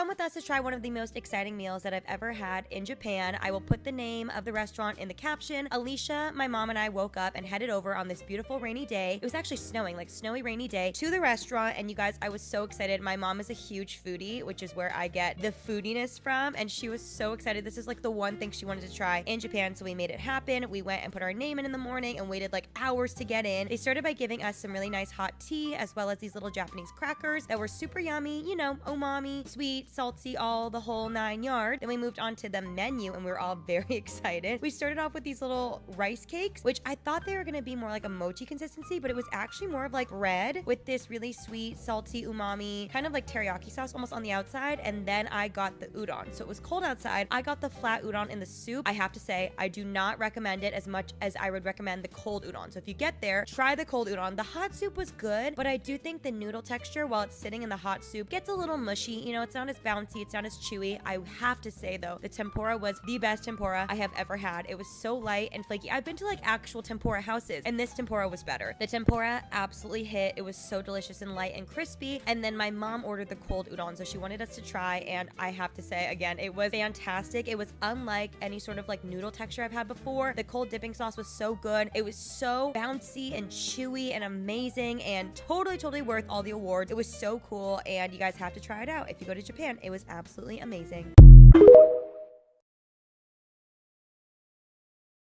Come with us to try one of the most exciting meals that I've ever had in Japan. I will put the name of the restaurant in the caption. Alicia, my mom, and I woke up and headed over on this beautiful rainy day. It was actually snowing, like snowy rainy day, to the restaurant. And you guys, I was so excited. My mom is a huge foodie, which is where I get the foodiness from, and she was so excited. This is like the one thing she wanted to try in Japan, so we made it happen. We went and put our name in the morning and waited like hours to get in. They started by giving us some really nice hot tea, as well as these little Japanese crackers that were super yummy, you know, umami, sweet, salty, all the whole 9 yards. Then we moved on to the menu, and we were all very excited. We started off with these little rice cakes, which I thought they were gonna be more like a mochi consistency, but it was actually more of like bread with this really sweet, salty, umami, kind of like teriyaki sauce almost on the outside. And then I got the udon. So it was cold outside. I got the flat udon in the soup. I have to say, I do not recommend it as much as I would recommend the cold udon. So if you get there, try the cold udon. The hot soup was good, but I do think the noodle texture while it's sitting in the hot soup gets a little mushy. You know, it's not as bouncy, it's not as chewy. I have to say though, the tempura was the best tempura I have ever had. It was so light and flaky. I've been to like actual tempura houses, and this tempura was better. The tempura absolutely hit. It was so delicious and light and crispy. And then my mom ordered the cold udon, so she wanted us to try, and I have to say again, it was fantastic. It was unlike any sort of like noodle texture I've had before. The cold dipping sauce was so good. It was so bouncy and chewy and amazing, and totally worth all the awards. It was so cool, and you guys have to try it out if you go to Japan. It was absolutely amazing.